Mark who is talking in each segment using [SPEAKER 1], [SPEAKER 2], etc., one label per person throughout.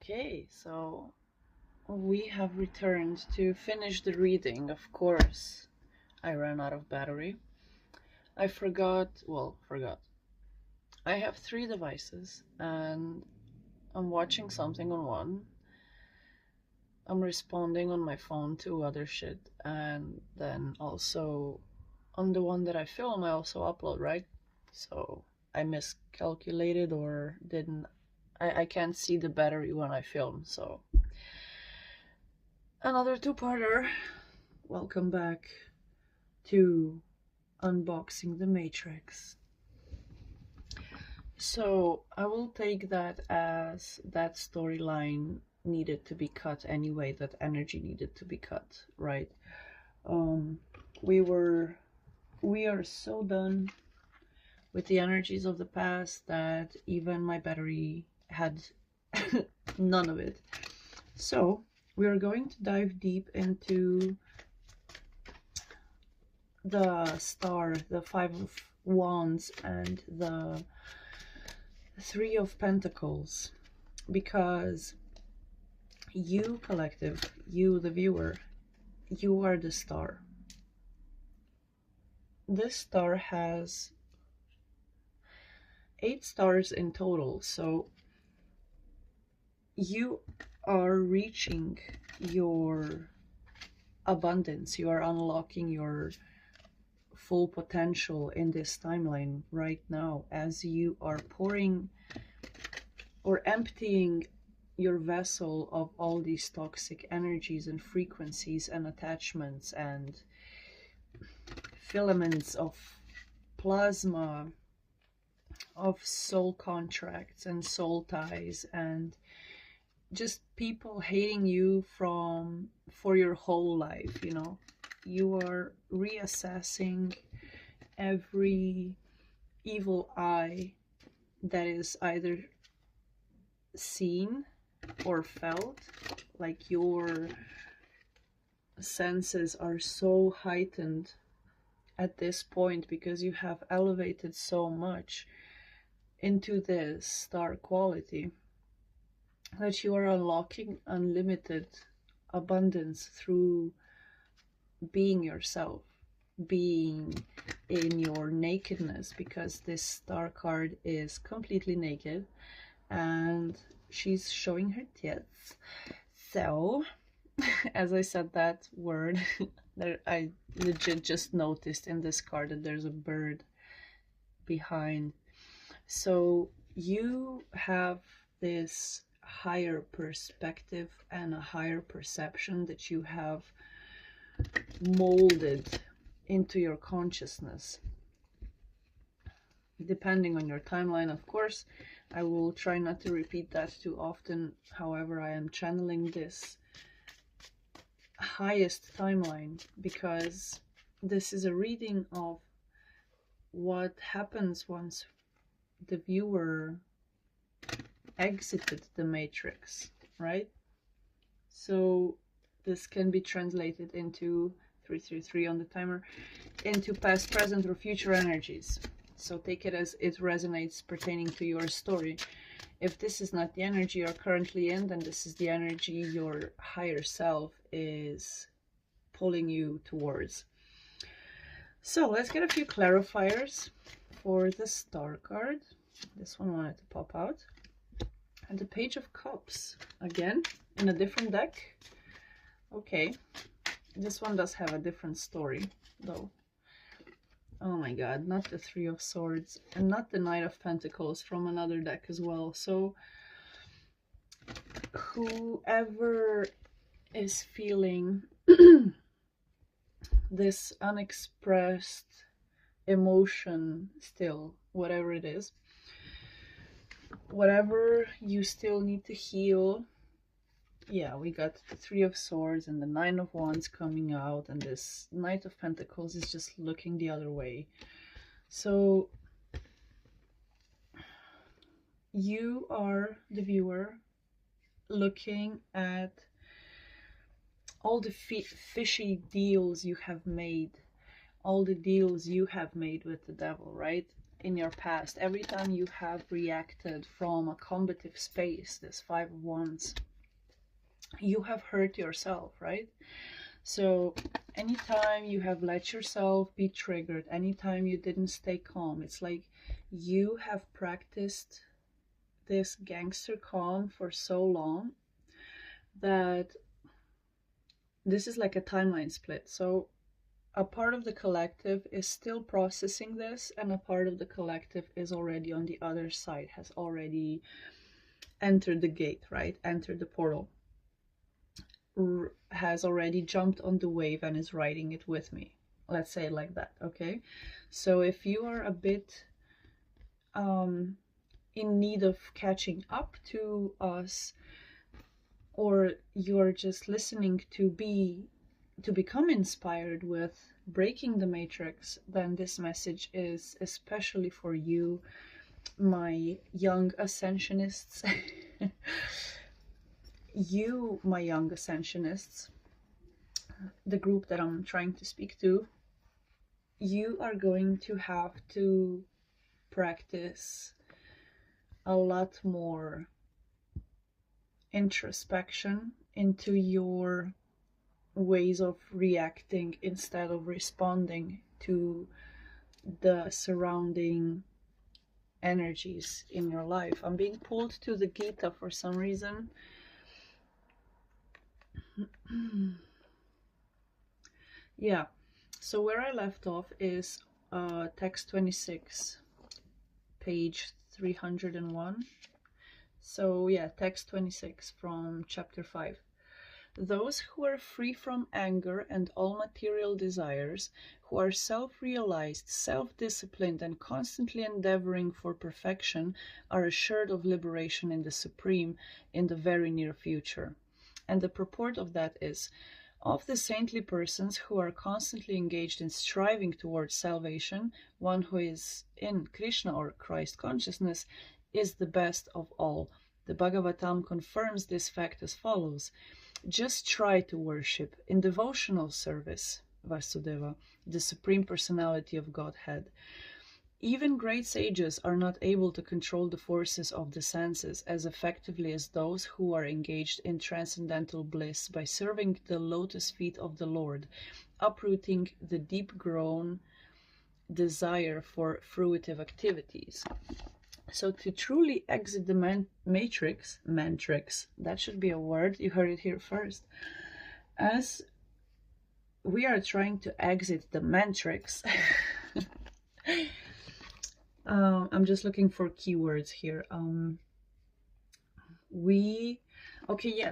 [SPEAKER 1] Okay, so we have returned to finish the reading. Of course, I ran out of battery. I forgot. I have 3 devices and I'm watching something on one. I'm responding on my phone to other shit, and then also on the one that I film, I also upload, right? So I miscalculated or didn't. I can't see the battery when I film, so another two-parter. Welcome back to unboxing the Matrix. So I will take that as that storyline needed to be cut anyway, that energy needed to be cut, right? We are so done with the energies of the past that even my battery had none of it. So we are going to dive deep into the star, the 5 of Wands, and the 3 of Pentacles, because you, collective, you, the viewer, you are the star. This star has 8 stars in total, so you are reaching your abundance, you are unlocking your full potential in this timeline right now as you are pouring or emptying your vessel of all these toxic energies and frequencies and attachments and filaments of plasma, of soul contracts and soul ties, and just people hating you for your whole life. You know, you are reassessing every evil eye that is either seen or felt, like your senses are so heightened at this point because you have elevated so much into this star quality that you are unlocking unlimited abundance through being yourself, being in your nakedness, because this star card is completely naked and she's showing her tits. So as I said that word, I legit just noticed in this card that there's a bird behind. So you have this higher perspective and a higher perception that you have molded into your consciousness. Depending on your timeline, of course, I will try not to repeat that too often. However, I am channeling this highest timeline because this is a reading of what happens once the viewer exited the matrix, right? So this can be translated into 333 on the timer, into past, present, or future energies. So take it as it resonates pertaining to your story. If this is not the energy you're currently in, then this is the energy your higher self is pulling you towards. So let's get a few clarifiers for the star card. This one wanted to pop out. And the Page of Cups, again, in a different deck. Okay, this one does have a different story, though. Oh my god, not the 3 of Swords, and not the Knight of Pentacles, from another deck as well. So, whoever is feeling this unexpressed emotion still, whatever it is, whatever you still need to heal. Yeah, we got the 3 of Swords and the 9 of Wands coming out, and this Knight of Pentacles is just looking the other way. So you are the viewer looking at all the fishy deals you have made, all the deals you have made with the devil, right? in your past, every time you have reacted from a combative space, this 5 of Wands, you have hurt yourself, right? So anytime you have let yourself be triggered, anytime you didn't stay calm, it's like you have practiced this gangster calm for so long that this is like a timeline split. So a part of the collective is still processing this, and a part of the collective is already on the other side, has already entered the gate, right? Entered the portal, has already jumped on the wave and is riding it with me. Let's say it like that, okay? So if you are a bit in need of catching up to us, or you're just listening to become inspired with breaking the matrix, then this message is especially for you, my young ascensionists. You, my young ascensionists, the group that I'm trying to speak to, you are going to have to practice a lot more introspection into your ways of reacting instead of responding to the surrounding energies in your life. I'm being pulled to the Gita for some reason. Yeah, so where I left off is text 26, page 301. So yeah, text 26 from chapter 5. Those who are free from anger and all material desires, who are self-realized, self-disciplined, and constantly endeavoring for perfection, are assured of liberation in the Supreme in the very near future. And the purport of that is, of the saintly persons who are constantly engaged in striving towards salvation, one who is in Krishna or Christ consciousness is the best of all. The Bhagavatam confirms this fact as follows. Just try to worship in devotional service Vasudeva, the Supreme Personality of Godhead. Even great sages are not able to control the forces of the senses as effectively as those who are engaged in transcendental bliss by serving the lotus feet of the Lord, uprooting the deep-grown desire for fruitive activities. So to truly exit the matrix, that should be a word, you heard it here first, as we are trying to exit the matrix. I'm just looking for keywords here.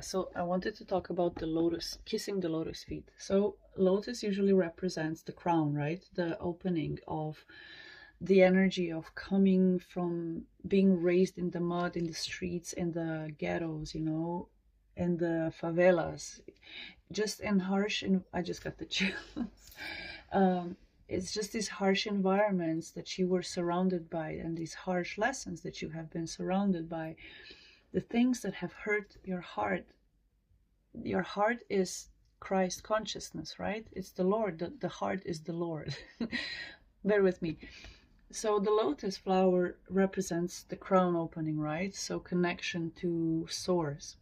[SPEAKER 1] So I wanted to talk about the lotus, kissing the lotus feet. So lotus usually represents the crown, right? The opening of the energy of coming from being raised in the mud, in the streets, in the ghettos, you know, in the favelas, just in harsh, I just got the chills. It's just these harsh environments that you were surrounded by, and these harsh lessons that you have been surrounded by, the things that have hurt your heart. Your heart is Christ consciousness, right? It's the Lord. The heart is the Lord. Bear with me. So the lotus flower represents the crown opening, right? So connection to source.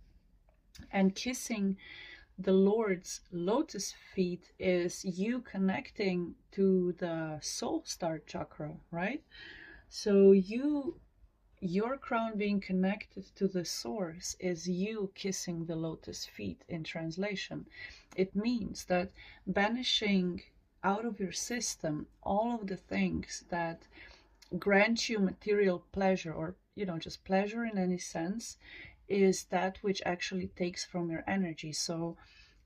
[SPEAKER 1] And kissing the Lord's lotus feet is you connecting to the soul star chakra, right? So your crown being connected to the source is you kissing the lotus feet in translation. It means that banishing out of your system all of the things that grant you material pleasure, or just pleasure in any sense, is that which actually takes from your energy. So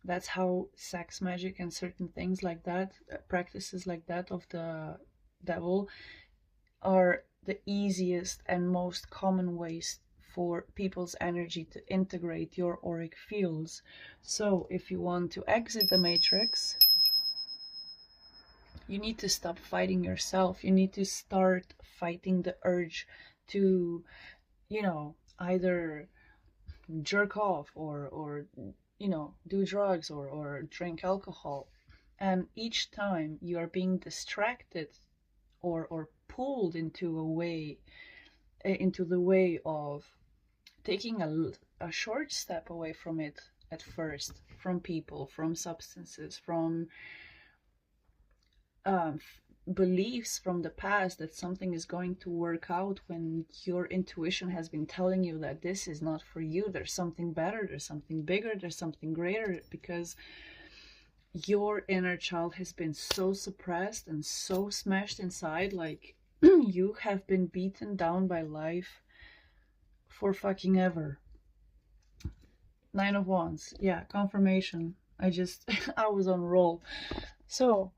[SPEAKER 1] that's how sex magic and certain things like that, practices like that of the devil, are the easiest and most common ways for people's energy to integrate your auric fields. So if you want to exit the matrix, you need to stop fighting yourself. You need to start fighting the urge to, either jerk off or do drugs or drink alcohol. And each time you are being distracted or pulled into the way of taking a short step away from it at first, from people, from substances, from beliefs from the past that something is going to work out, when your intuition has been telling you that this is not for you. There's something better, there's something bigger, there's something greater, because your inner child has been so suppressed and so smashed inside. Like, you have been beaten down by life for fucking ever. 9 of Wands. Yeah, confirmation. I was on roll. So,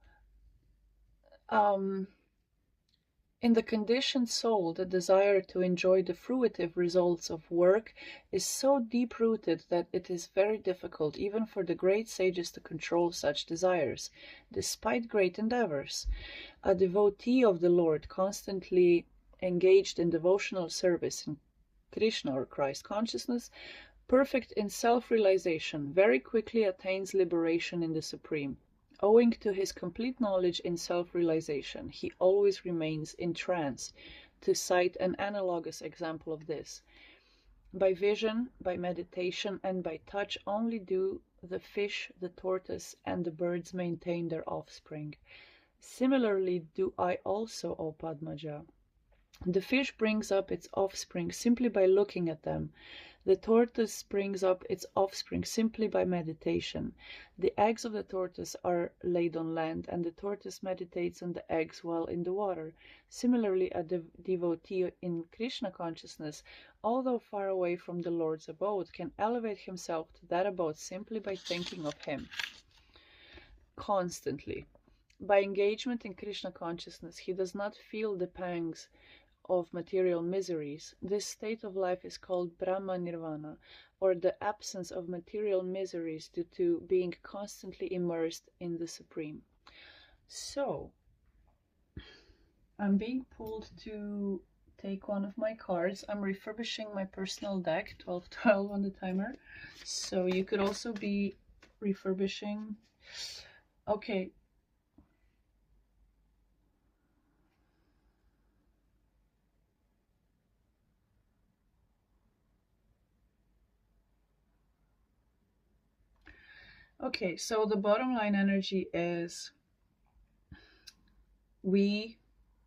[SPEAKER 1] in the conditioned soul, the desire to enjoy the fruitive results of work is so deep-rooted that it is very difficult even for the great sages to control such desires, despite great endeavors. A devotee of the Lord, constantly engaged in devotional service in Krishna or Christ consciousness, perfect in self-realization, very quickly attains liberation in the Supreme. Owing to his complete knowledge in self-realization, he always remains in trance. To cite an analogous example of this, by vision, by meditation, and by touch only do the fish, the tortoise, and the birds maintain their offspring. Similarly do I also, O Padmaja. The fish brings up its offspring simply by looking at them. The tortoise brings up its offspring simply by meditation. The eggs of the tortoise are laid on land, and the tortoise meditates on the eggs while in the water. Similarly, a devotee in Krishna consciousness, although far away from the Lord's abode, can elevate himself to that abode simply by thinking of him constantly. By engagement in Krishna consciousness, he does not feel the pangs of material miseries. This state of life is called Brahma Nirvana, or the absence of material miseries due to being constantly immersed in the Supreme. So, I'm being pulled to take one of my cards. I'm refurbishing my personal deck, 1212 on the timer. So you could also be refurbishing. Okay. Okay, so the bottom line energy is, we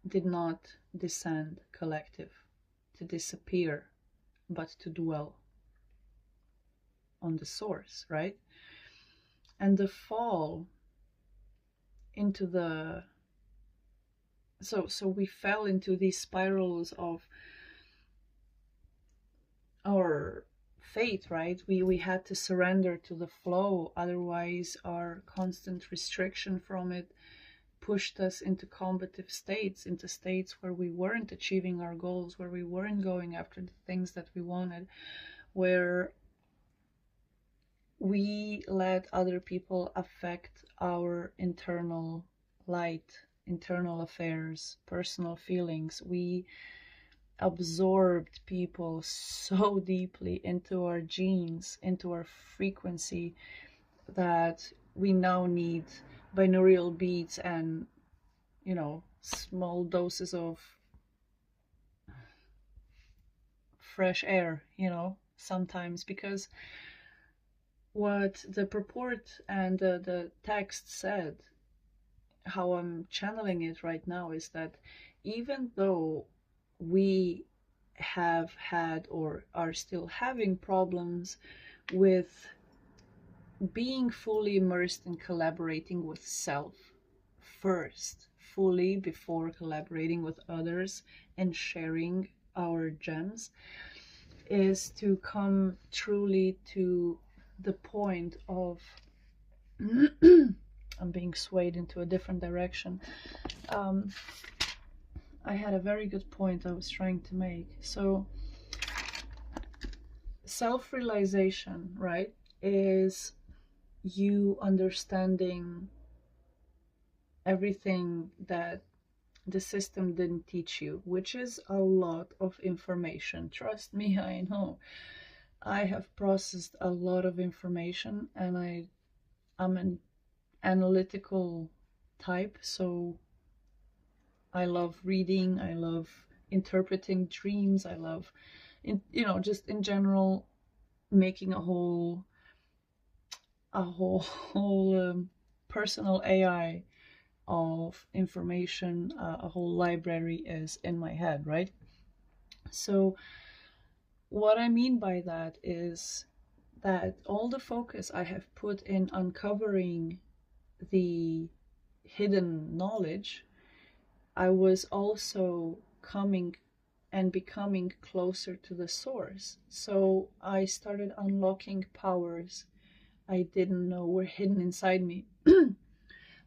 [SPEAKER 1] did not descend collective to disappear, but to dwell on the source, right? And the fall into the so we fell into these spirals of our fate, right? We had to surrender to the flow, otherwise our constant restriction from it pushed us into combative states, into states where we weren't achieving our goals, where we weren't going after the things that we wanted, where we let other people affect our internal light, internal affairs, personal feelings. We absorbed people so deeply into our genes, into our frequency, that we now need binaural beats and, you know, small doses of fresh air, you know, sometimes, because what the purport and the text said, how I'm channeling it right now, is that even though we have had or are still having problems with being fully immersed in collaborating with self first, fully, before collaborating with others and sharing our gems, is to come truly to the point of I'm being swayed into a different direction. I had a very good point I was trying to make. So self-realization, right, is you understanding everything that the system didn't teach you, which is a lot of information. Trust me, I know. I have processed a lot of information, and I'm an analytical type, so I love reading, I love interpreting dreams, I love, just in general, making a whole personal AI of information. A whole library is in my head, right? So what I mean by that is that all the focus I have put in uncovering the hidden knowledge, I was also coming and becoming closer to the source. So I started unlocking powers I didn't know were hidden inside me.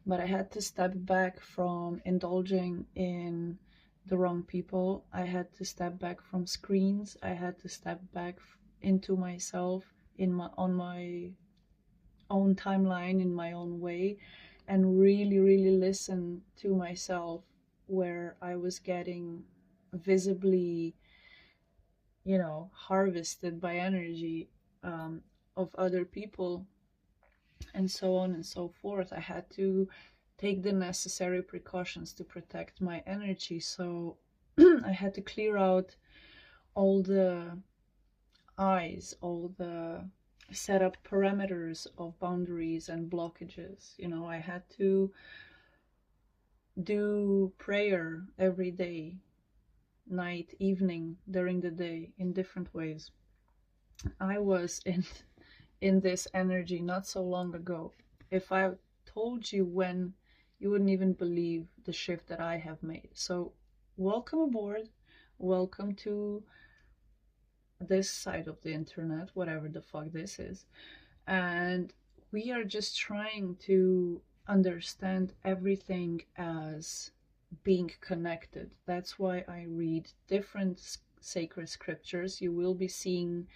[SPEAKER 1] But I had to step back from indulging in the wrong people. I had to step back from screens. I had to step back into myself, on my own timeline, in my own way, and really, really listen to myself, where I was getting visibly, harvested by energy of other people, and so on and so forth. I had to take the necessary precautions to protect my energy. So I had to clear out all the eyes, all the set up parameters of boundaries and blockages. I had to do prayer every day, night, evening, during the day, in different ways. I was in this energy not so long ago. If I told you when, you wouldn't even believe the shift that I have made. So welcome aboard. Welcome to this side of the internet, whatever the fuck this is. And we are just trying to understand everything as being connected. That's why I read different sacred scriptures. You will be seeing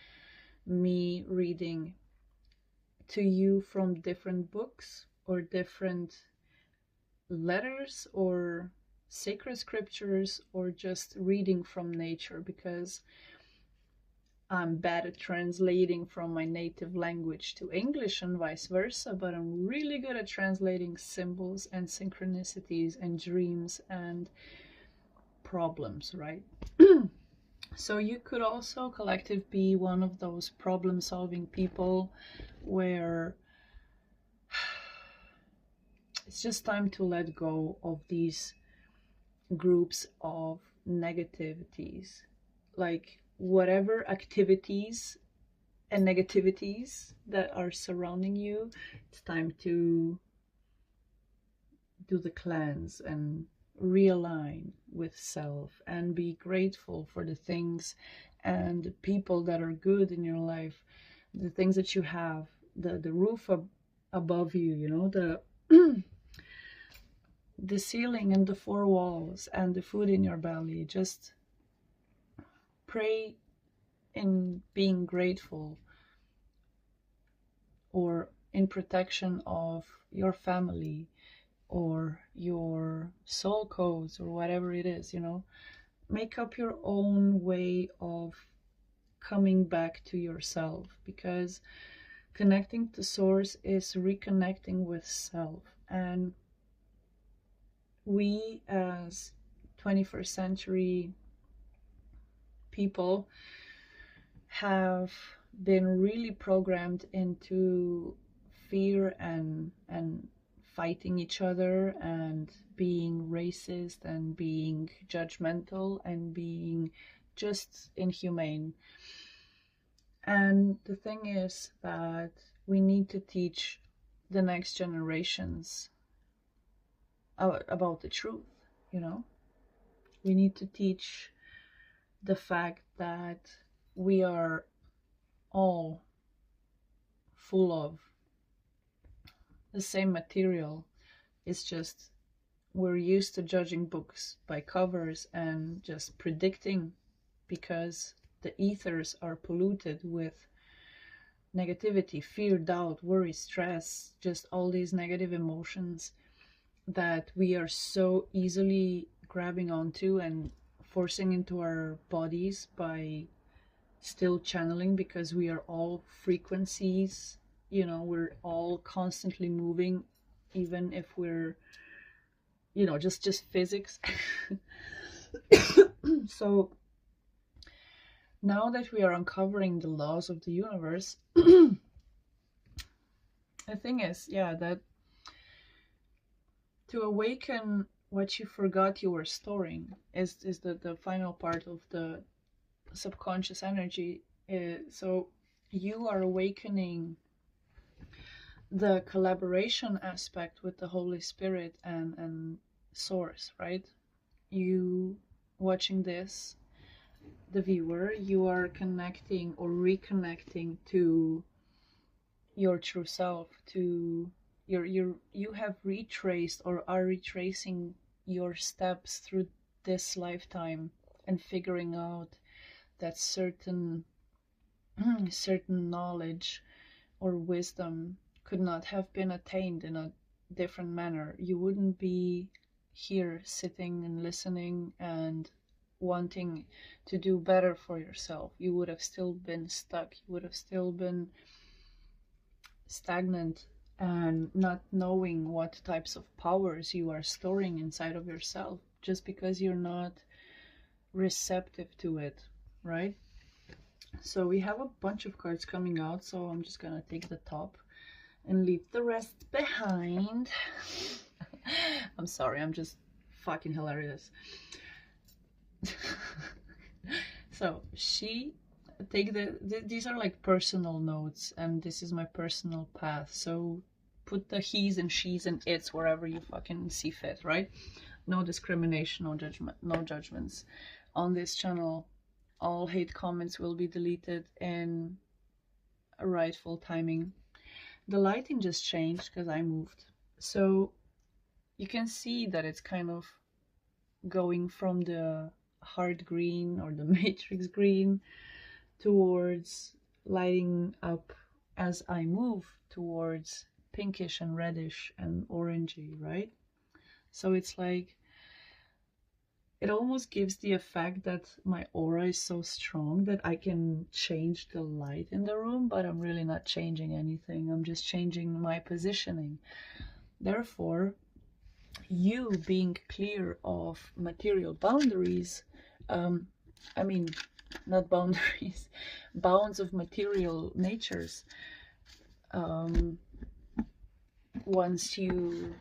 [SPEAKER 1] me reading to you from different books or different letters or sacred scriptures, or just reading from nature, because I'm bad at translating from my native language to English and vice versa, but I'm really good at translating symbols and synchronicities and dreams and problems, right? So you could also, collective, be one of those problem-solving people where it's just time to let go of these groups of negativities. Like, whatever activities and negativities that are surrounding you, it's time to do the cleanse and realign with self, and be grateful for the things and the people that are good in your life, the things that you have, the roof above you, the the ceiling and the four walls and the food in your belly. Just pray in being grateful, or in protection of your family or your soul codes, or whatever it is. Make up your own way of coming back to yourself, because connecting to source is reconnecting with self. And we, as 21st century people, have been really programmed into fear and fighting each other, and being racist, and being judgmental, and being just inhumane. And the thing is that we need to teach the next generations about the truth. We need to teach the fact that we are all full of the same material. It's just we're used to judging books by covers and just predicting, because the ethers are polluted with negativity, fear, doubt, worry, stress, just all these negative emotions that we are so easily grabbing onto and forcing into our bodies by still channeling, because we are all frequencies. We're all constantly moving, even if we're you know, just physics. So now that we are uncovering the laws of the universe, the thing is, yeah, that to awaken what you forgot you were storing is the final part of the subconscious energy. So you are awakening the collaboration aspect with the Holy Spirit and Source, right? You watching this, the viewer, you are connecting or reconnecting to your true self, to you have retraced or are retracing your steps through this lifetime and figuring out that certain certain knowledge or wisdom could not have been attained in a different manner. You wouldn't be here sitting and listening and wanting to do better for yourself. You would have still been stuck. You would have still been stagnant and not knowing what types of powers you are storing inside of yourself just because you're not receptive to it, right? So we have a bunch of cards coming out, so I'm just gonna take the top and leave the rest behind. I'm sorry, I'm just fucking hilarious. So she take these are like personal notes, and this is my personal path, so put the he's and she's and it's wherever you fucking see fit, right? No discrimination, no judgment, no judgments on this channel. All hate comments will be deleted in a rightful timing. The lighting just changed because I moved, so you can see that it's kind of going from the hard green or the matrix green towards lighting up as I move towards pinkish and reddish and orangey, right? So it's like, it almost gives the effect that my aura is so strong that I can change the light in the room, but I'm really not changing anything. I'm just changing my positioning. Therefore, you being clear of material boundaries, I mean, not boundaries, bounds of material natures, once you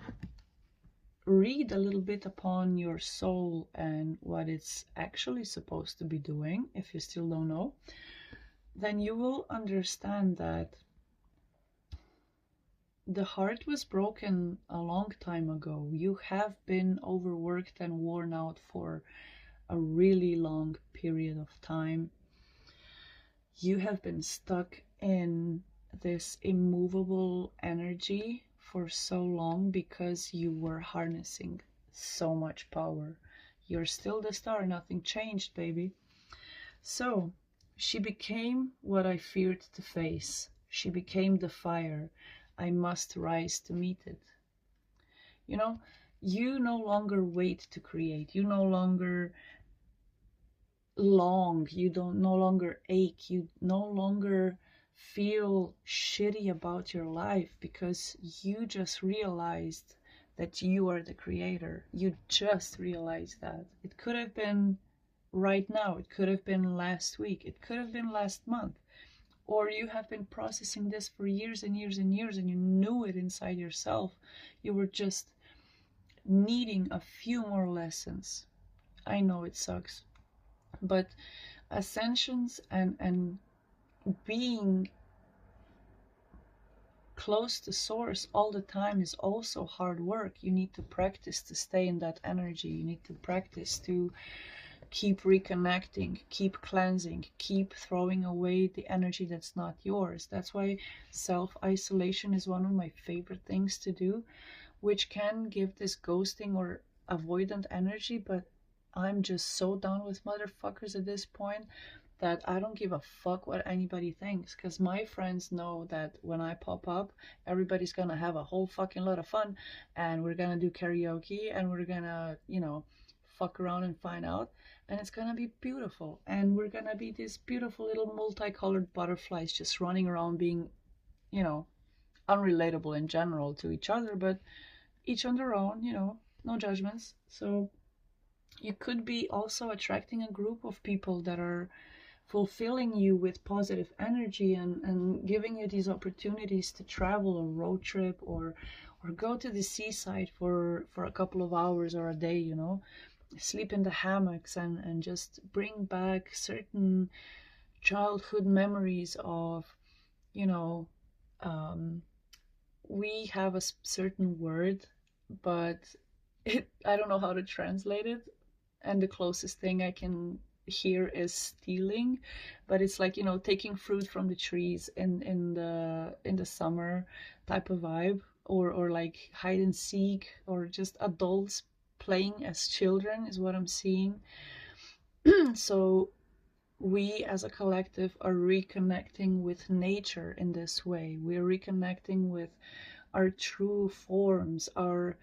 [SPEAKER 1] read a little bit upon your soul and what it's actually supposed to be doing, if you still don't know, then you will understand that the heart was broken a long time ago. You have been overworked and worn out for a really long period of time. You have been stuck in this immovable energy for so long because you were harnessing so much power. You're still the star, nothing changed, baby. So she became what I feared to face. She became the fire. I must rise to meet it. You know, you no longer wait to create. You no longer long. You don't no longer ache. You no longer feel shitty about your life because you just realized that you are the creator. You just realized that. It could have been right now. It could have been last week. It could have been last month. Or you have been processing this for years and years and years, and you knew it inside yourself. You were just needing a few more lessons. I know it sucks, but ascensions and being close to source all the time is also hard work. You need to practice to stay in that energy. You need to practice to keep reconnecting, keep cleansing, keep throwing away the energy that's not yours. That's why self-isolation is one of my favorite things to do, which can give this ghosting or avoidant energy, but I'm just so done with motherfuckers at this point that I don't give a fuck what anybody thinks, because my friends know that when I pop up, everybody's gonna have a whole fucking lot of fun, and we're gonna do karaoke, and we're gonna, you know, fuck around and find out, and it's gonna be beautiful, and we're gonna be these beautiful little multicolored butterflies just running around being, you know, unrelatable in general to each other, but each on their own, you know, no judgments. So you could be also attracting a group of people that are fulfilling you with positive energy and giving you these opportunities to travel or road trip or go to the seaside for a couple of hours or a day, you know, sleep in the hammocks and just bring back certain childhood memories of, you know, we have a certain word, but I don't know how to translate it, and the closest thing I can hear is stealing, but it's like, you know, taking fruit from the trees in the summer type of vibe, or like hide and seek, or just adults playing as children is what I'm seeing. So we as a collective are reconnecting with nature in this way. We're reconnecting with our true forms, our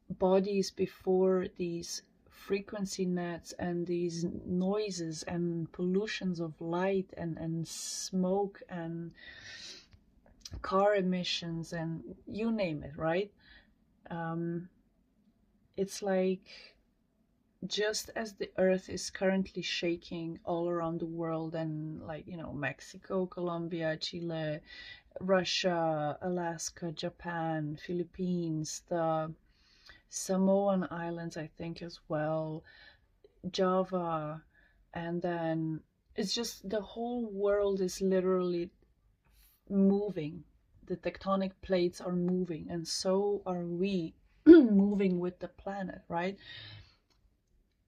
[SPEAKER 1] bodies before these frequency nets and these noises and pollutions of light and smoke and car emissions and you name it, right? It's like, just as the earth is currently shaking all around the world, and like, you know, Mexico, Colombia, Chile, Russia, Alaska, Japan, Philippines, the Samoan Islands, I think, as well, Java, and then it's just the whole world is literally moving. The tectonic plates are moving, and so are we moving with the planet, right?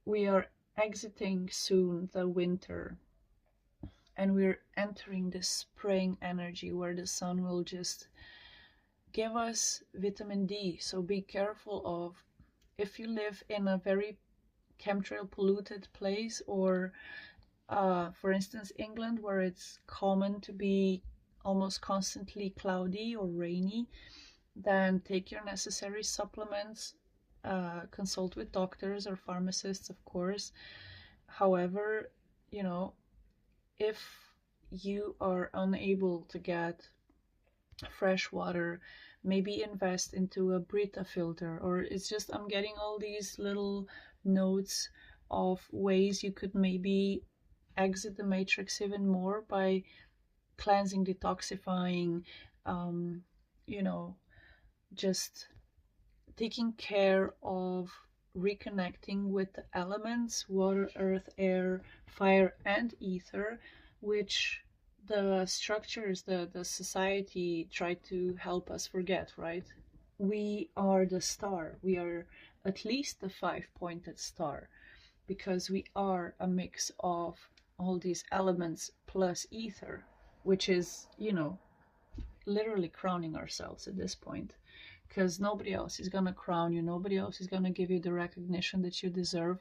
[SPEAKER 1] We are exiting soon the winter, and we're entering the spring energy where the sun will just give us vitamin D. So be careful of, if you live in a very chemtrail polluted place, or for instance England, where it's common to be almost constantly cloudy or rainy, then take your necessary supplements, consult with doctors or pharmacists, of course. However, you know, if you are unable to get fresh water, maybe invest into a Brita filter, or it's just, I'm getting all these little notes of ways you could maybe exit the matrix even more by cleansing, detoxifying, you know, just taking care of reconnecting with the elements, water, earth, air, fire, and ether, which the structures, the society try to help us forget, right? We are the star. We are at least the 5-pointed star, because we are a mix of all these elements plus ether, which is, you know, literally crowning ourselves at this point, because nobody else is going to crown you, nobody else is going to give you the recognition that you deserve,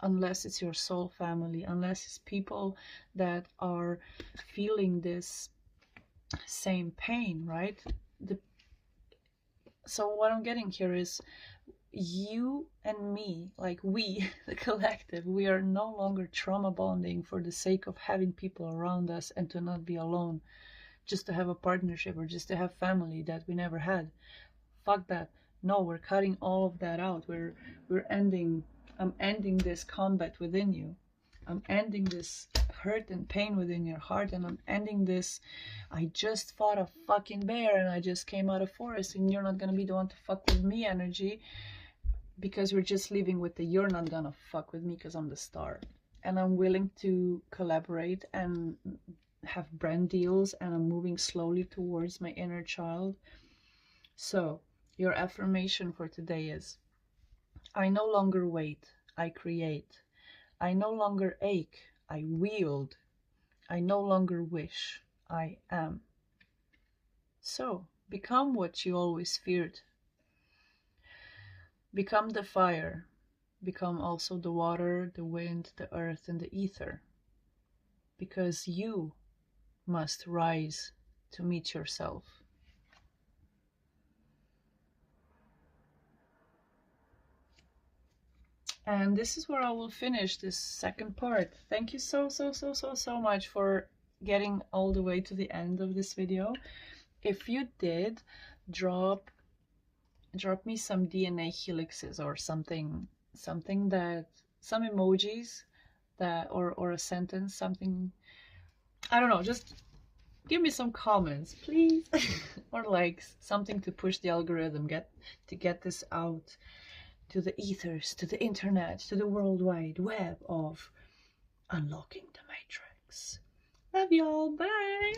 [SPEAKER 1] unless it's your soul family, unless it's people that are feeling this same pain, right? So what I'm getting here is, you and me, like we, the collective, we are no longer trauma bonding for the sake of having people around us and to not be alone, just to have a partnership or just to have family that we never had. Fuck that. No, we're cutting all of that out. We're ending, I'm ending this combat within you. I'm ending this hurt and pain within your heart, and I'm ending this, I just fought a fucking bear and I just came out of forest and you're not gonna be the one to fuck with me energy, because we're just leaving with the you're not gonna fuck with me because I'm the star. And I'm willing to collaborate and have brand deals, and I'm moving slowly towards my inner child. So your affirmation for today is, I no longer wait, I create. I no longer ache, I wield. I no longer wish, I am. So become what you always feared. Become the fire. Become also the water, the wind, the earth, and the ether. Because you must rise to meet yourself. And this is where I will finish this second part. Thank you so much for getting all the way to the end of this video. If you did, drop drop me some DNA helixes or something that, some emojis that, or a sentence, something, I don't know, just give me some comments, please. Or like something to push the algorithm, get this out to the ethers, to the internet, to the world wide web of unlocking the matrix. Love y'all, bye.